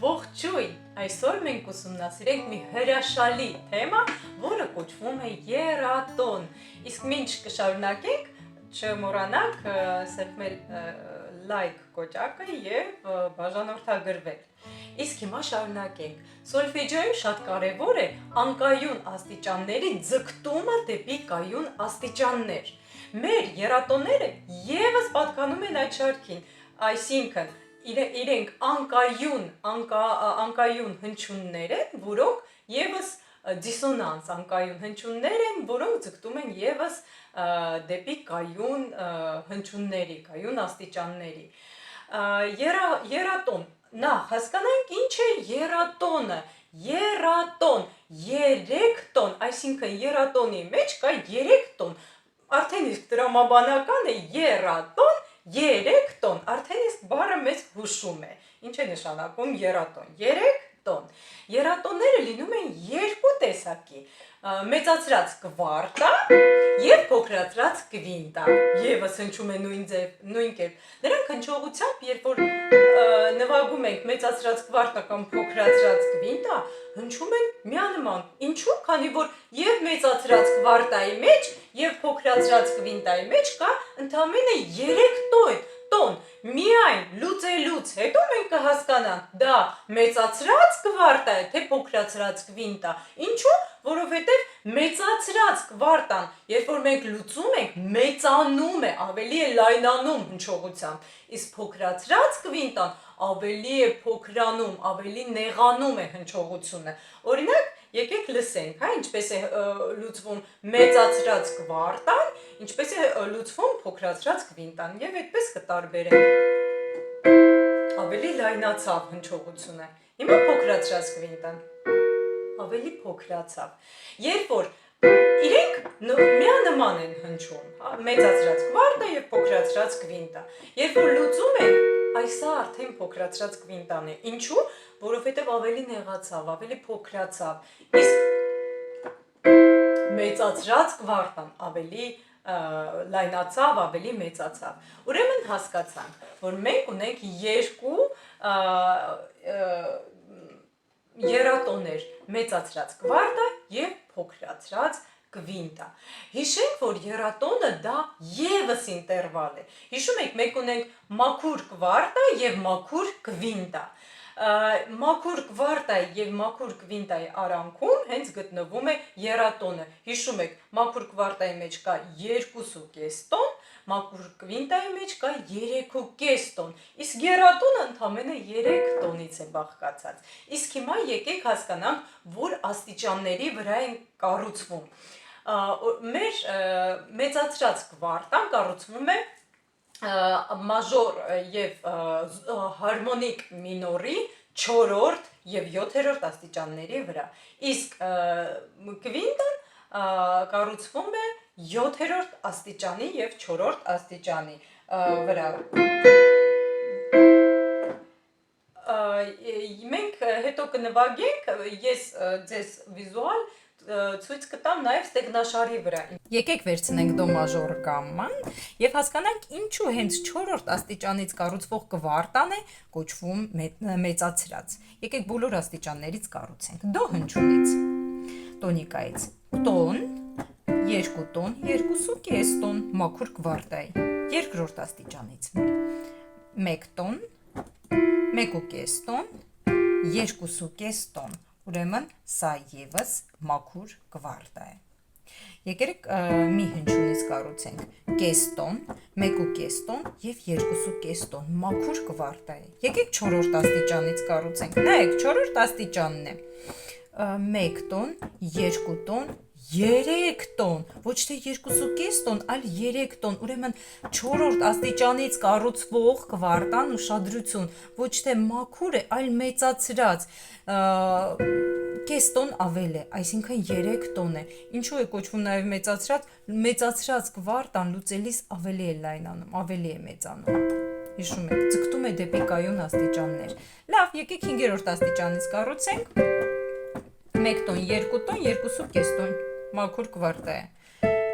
Ողջույն, այսօր մենք ուսումնասիրենք մի հրաշալի թեմա, որը կոչվում է եռատոն։ Իսկ մինչ կշարունակենք, չմոռանաք սեղմել լայք կոճակը եւ բաժանորդագրվել։ Իսկ հիմա շարունակենք։ Սոլֆեջիոյում շատ կարևոր է անկայուն աստիճանների ձգտումը դեպի կայուն աստիճաններ։ Մեր եռատոնները եւս պատկանում են այդ շարքին, այսինքն իրենք անկայուն հնչյուններ են, որոնք եւս դիսոնանս անկայուն հնչյուններ են, որոնք ձգտում են եւս դեպի կայուն հնչյունների, կայուն աստիճանների։ Եռատոն, նախ հասկանանք ինչ է եռատոնը։ Եռատոն, 3 տոն, այսինքն եռատոնի մեջ կա 3 տոն։ Արդեն իսկ տրամաբանական է եռատոն, 3 տոն, արդեն իսկ բառը մեզ հուշում է։ Ինչ է նշանակում եռատոն։ 3 տոն։ Եռատոնները լինում են երկու տեսակի՝ մեծացրած կվարտա եւ փոքրացրած կվինտա։ Եվս հնչում է նույն կերպ։ Նրանք հնչողությամբ, երբ որ նվագում ենք մեծացրած կվարտա կամ փոքրացրած կվինտա, հնչում են միանման։ Ինչու՞, քանի որ եւ մեծացրած կվարտայի մեջ եւ փոքրացրած կվինտայի մեջ կա ընդամենը 3 տոն։ Միայն լուծելուց հետո մենք կհասկանանք դա մեծացրած կվարտա է, թե փոքրացրած կվինտա։ Ինչու՞, որովհետև մեծացրած կվարտան, երբ որ մենք լուծում ենք, մեծանում է, ավելի է լայնանում հնչողությամբ, իսկ փոքրացրած կվինտան ավելի է փոքրանում, ավելի նեղանում է հնչողությունը։ Օրինակ, եկեք լսենք, ինչպես է լուծվում մեծացրած կվարտան, ինչպես է լուծվում փոքրացրած կվինտան, եւ այդպես կտարբերենք։ Ավելի լայնացավ հնչողությունը։ Հիմա փոքրացրած կվինտան ավելի փոքրացավ։ Երբ որ իրենք միանման են հնչում, մեծացրած կվարտը եւ փոքրացրած կվինտա։ Երբ որ լուծում ենք, այսա արդեն փոքրացրած կվինտան է։ Ինչու՞, որովհետեւ ավելի նեղացավ, ավելի փոքրացավ։ Իսկ մեծացրած կվարտան ավելի լայնացավ, ավելի մեծացավ։ Ուրեմն հասկացանք, որ մենք ունենք երկու եռատոներ՝ մեծացրած կվարտա եւ փոքրացրած կվինտա։ Հիշենք, որ եռատոնը դա եւս ինտերվալ է։ Հիշում եք, մենք ունենք մաքուր կվարտա եւ մաքուր կվինտա։ Մաքուր կվարտայի եւ մաքուր կվինտայի արանքում հենց գտնվում է եռատոնը։ Հիշում եք, մաքուր կվարտայի մեջ կա 2.5 տոն, մաքուր կվինտայի մեջ կա 3.5 տոն, իսկ եռատոնը ընդամենը 3 տոնից է բաղկացած։ Իսկ հիմա եկեք հասկանանք, որ աստիճանների վրա են կառուցվում։ Մեր մեծացրած կվարտան կառուցվում է մաժոր եւ հարմոնիկ մինորի 4-րդ եւ 7-րդ աստիճանների վրա։ Իսկ կվինտան կառուցվում է 7-րդ աստիճանի եւ 4-րդ աստիճանի վրա։ Մենք հետո կնվագենք, ես ձեզ վիզուալ ցույց կտամ նաև ստեգնաշարի վրա։ Եկեք վերցնենք դո մաժոր գամման եւ հասկանանք ինչու հենց 4-րդ աստիճանից կառուցվող կվարտան է կոչվում մեծացրած։ Եկեք բոլոր աստիճաններից կառուցենք։ Դո հնչյունից, տոնիկայից, տոն, 2 տոն, 2.5 տոն, մաքուր կվարտայի, երկրորդ աստիճանից, 1 տոն, 1.5 տոն, 2.5 տոն, ուրեմն սա եւս մաքուր կվարտա է։ Եկեք մի հնչյունից կառուցենք, կես տոն, 1.5 տոն եւ 2.5 տոն, մաքուր կվարտա է։ Եկեք 4-րդ աստիճանից կառուցենք, նայեք 4-րդ աստիճանն է, 1 տոն, 2 տոն, 3 տոն, ոչ թե 2.5 տոն, այլ 3 տոն, ուրեմն 4-րդ աստիճանից կառուցվող կվարտան ուշադրություն, ոչ թե մաքուր է, այլ մեծացրած, կես տոն ավել է, այսինքն 3 տոն է։ Ինչու է կոչվում նաև մեծացրած կվարտան լուծելիս ավելի է լայնանում, ավելի է մեծանում։ Հիշում եք, ձգտում է դեպի կայուն աստիճաններ։ Լավ, եկեք 5-րդ աստիճանից կառուցենք, 1 տոն, 2 տոն, 2.5 տոն, մաքուր կվարտա է։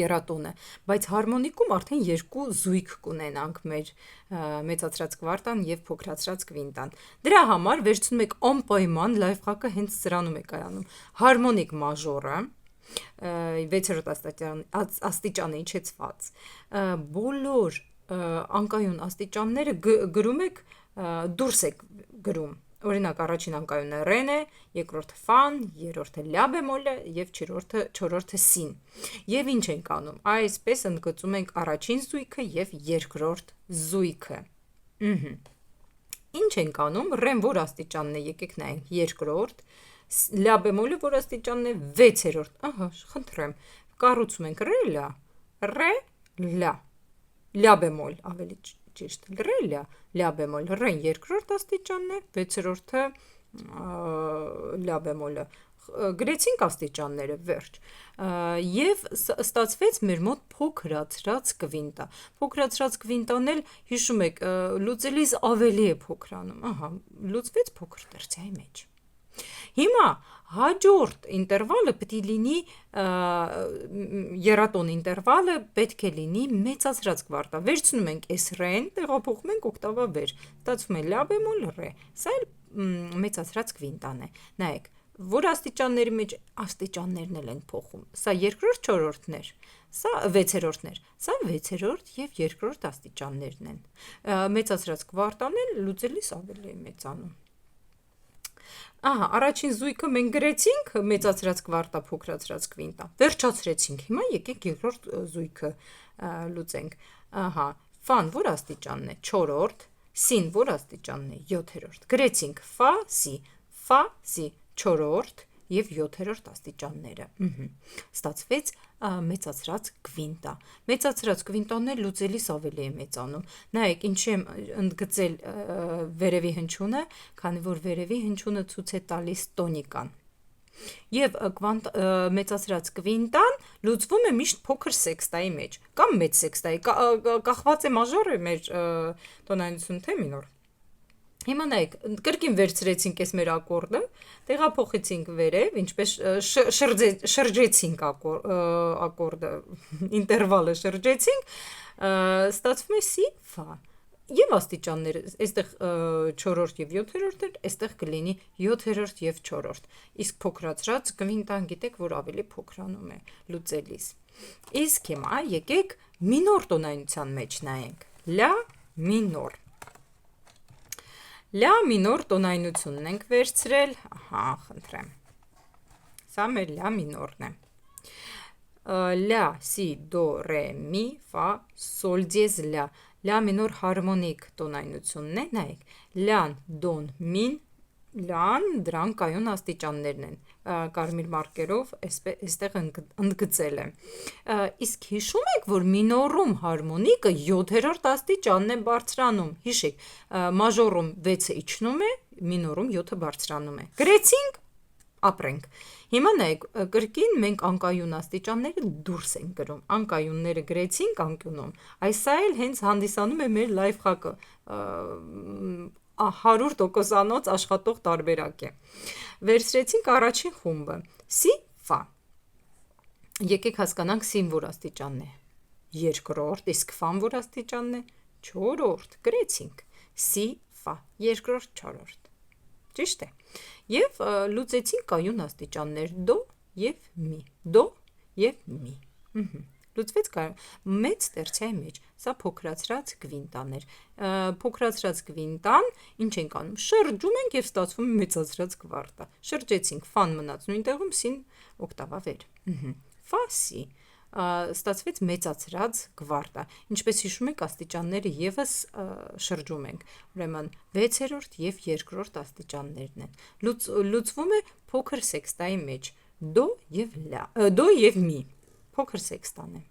երատոնը, բայց հարմոնիկում արդեն երկու զույգ կունենանք մեր մեծացրած կվարտան եւ փոքրացրած կվինտան։ Դրա համար վերցնում եք անպայման լայֆհակը հենց սրանում է կայանում։ Հարմոնիկ մաժորը 6-րդ աստիճանի իջեցված բոլոր անկայուն աստիճանները գրում եք դուրս եք գրում։ Օրինակ առաջին անկայունը ռեն է, երկրորդը ֆան, երրորդը լա բեմոլ է եւ չորրորդը սին։ Եվ ինչ ենք անում։ Այսպես ընդգծում ենք առաջին զույգը եւ երկրորդ զույգը։ Ինչ ենք անում։ Ռեն որ աստիճանն է, եկեք նայենք երկրորդ, լա բեմոլը որ աստիճանն է 6-րդ։ Ահա, խնդրեմ։ Կառուցում ենք ռե լա, ռե լա։ Լա բեմոլ ավելի ճիշտ ռե լա, լա բեմոլ ռեն երկրորդ աստիճանն է, 6-րորդը լա բեմոլը գրեցինք աստիճանները վերջ եւ ստացվեց մեր մոտ փոքրացրած կվինտա։ Փոքրացրած կվինտան էլ հիշում եք լուծելիս ավելի է փոքրանում։ Ահա, լուծվեց փոքր տերցիայի մեջ։ Հիմա հաջորդ ինտերվալը պետք է լինի երատոն ինտերվալը պետք է լինի մեծացրած կվարտա։ Վերցնում ենք այս ռեն, տեղափոխում ենք օկտավա վեր։ Ստացվում է լա բեմոլ ռե։ Սա էլ մեծացրած կվինտան է։ Նայեք, որ աստիճանների մեջ աստիճաններն էլ են փոխում։ Սա երկրորդ չորրորդներ, սա 6-րդներ, սա 6-րդ եւ երկրորդ աստիճաններն են։ Մեծացրած կվարտան էլ լուծելիս ավելի է մեծանում։ Ահա, առաջին զույգը մենք գրեցինք մեծացրած կվարտա, փոքրացրած կվինտա։ Վերջացրեցինք։ Հիմա եկեք երկրորդ զույգը լուծենք։ Ահա, ֆան որ աստիճանն է 4-րդ, սին որ աստիճանն է 7-րդ։ Գրեցինք ֆա, սի 4-րդ եւ 7-րդ աստիճանները։ Ստացվեց մեծացրած կվինտա։ Մեծացրած կվինտան էլ լուծելիս ավելի է մեծանում։ Նայեք, ինչի եմ ընդգծել վերևի հնչյունը, քանի որ վերևի հնչյունը ցույց է տալիս տոնիկան։ Եվ մեծացրած կվինտան լուծվում է միշտ փոքր սեքստայի մեջ կամ մեծ սեքստայի, կախված է մաժորը մեր տոնայնությունը թե մինոր։ Հիմա նայեք, կրկին վերցրեցինք այս մեր ակորդը, տեղափոխեցինք վերև, ինչպես շրջեցինք ակորդը, ինտերվալը շրջեցինք, ստացվում է սի, ֆա։ Եվ աստիճանները, այստեղ 4-րդ եւ 7-րդ էր, այստեղ կլինի 7-րդ եւ 4-րդ։ Իսկ փոքրացրած կվինտան գիտեք, որ ավելի փոքրանում է լուծելիս։ Իսկ հիմա եկեք մինոր տոնայնության մեջ նայենք։ Լա մինոր։ Լա մինոր տոնայնությունն ենք վերցրել, ահա, խնդրեմ, սա մեր լա մինորն է, լա, սի, դո, ռե, մի, ֆա, սոլ, դիեզ, լա մինոր հարմոնիկ տոնայնությունն է, նայեք, լան, դոն, մին, լան, դրան կայուն աստիճաններն են, կարմիր մարկերով այստեղ ընդգծել եմ, իսկ հիշում եք, որ մինորում հարմոնիկը 7-րդ աստիճանն է բարձրանում, հիշեք, մաժորում 6-ը իջնում է, մինորում 7-ը բարձրանում է, գրեցինք, ապրենք, հիմա նայեք, կրկին մենք անկայուն աստիճանները դուրս ենք գրում, անկայունները գրեցինք անկյունում, այսա էլ հենց հանդիսանում է մեր լայֆհակը, 100%-անոց աշխատող տարբերակ է։ Վերցրեցինք առաջին խումբը, սի, ֆա։ Եկեք հասկանանք սին որ աստիճանն է, երկրորդ, իսկ ֆան որ աստիճանն է, չորրորդ, գրեցինք, սի, ֆա, երկրորդ, չորրորդ, ճիշտ է, և լուծեցինք կայուն աստիճաններ, դո և մի, դո և մի, լուծվեց մեծ տերցիայի մեջ, սա փոքրացրած կվինտան էր, փոքրացրած կվինտան, ինչ ենք անում, շրջում ենք և ստացվում մեծացրած կվարտա, շրջեցինք, ֆան մնաց նույն տեղում, սին օկտավա վեր, ֆա, սի, ստացվեց մեծացրած կվարտա, ինչպես հիշում եք աստիճանները եվս շրջում ենք, ուրեմն 6-րդ և 2-րդ աստիճաններն են, լուծվում է փոքր սեքստայի մեջ, դո և մի, փոքր սեքստան է,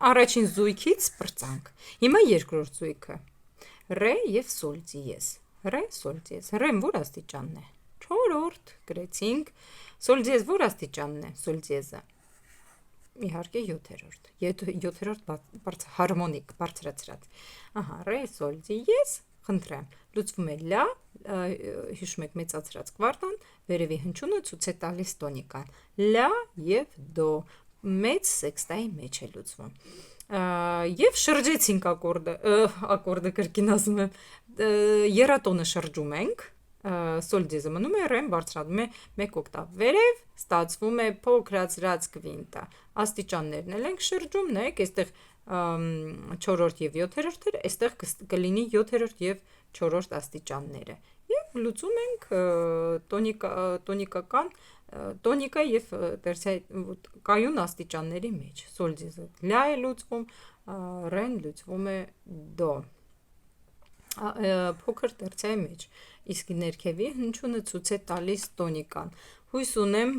առաջին զույգից պրծանք, հիմա երկրորդ զույգը, ռե և սոլ դիեզ, ռե, սոլ դիեզ, ռեն որ աստիճանն է, չորրորդ, գրեցինք, սոլ դիեզ որ աստիճանն է, սոլ դիեզը, իհարկե 7-րդ, 7-րդ հարմոնիկ, բարձրացրած, ահա, ռե, սոլ դիեզ, խնդրեմ, լուծվում է լա, հիշում եք մեծացրած կվարտան, վերևի հնչյունը ցույց է տալիս տոնիկան, լա և դո, մեծ սեքստայի մեջ է լուծվում։ Եվ շրջեցինք ակորդը կրկին ասում եմ, երատոնը շրջում ենք, սոլ դիեզը մնում է, ռեն բարձրանում է 1 օկտավ վերև, ստացվում է փոքրացրած կվինտա, աստիճաններն էլ ենք շրջում, նայեք, այստեղ 4-րդ եւ 7-րդ, այստեղ կլինի 7-րդ եւ 4-րդ աստիճանները, եւ լուծում ենք տոնիկա եւ կայուն աստիճանների մեջ, սոլ դիեզը լա է լուծվում, ռեն լուծվում է դո, փոքր տերցիայի մեջ, իսկ ներքևի հնչյունը ցույց է տալիս տոնիկան։ Հույս ունեմ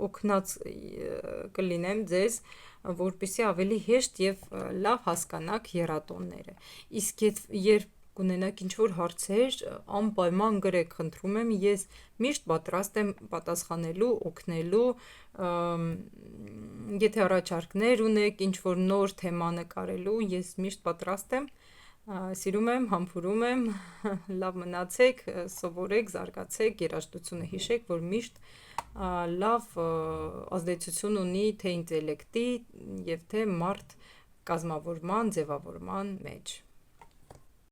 օգնած կլինեմ ձեզ, որպեսզի ավելի հեշտ եւ լավ հասկանաք եռատոնները։ Իսկ երբ կունենաք ինչ-որ հարցեր, անպայման գրեք, խնդրում եմ, ես միշտ պատրաստ եմ պատասխանելու, օգնելու, եթե առաջարկներ ունեք, ինչ-որ նոր թեմա նկարելու, ես միշտ պատրաստ եմ, սիրում եմ, համբուրում եմ, լավ մնացեք, սովորեք, զարգացեք, երաժշտությունը հիշեք, որ միշտ լավ ազդեցություն ունի թե ինտելեկտի եւ թե մարդ կազմավորման, ձևավորման մեջ։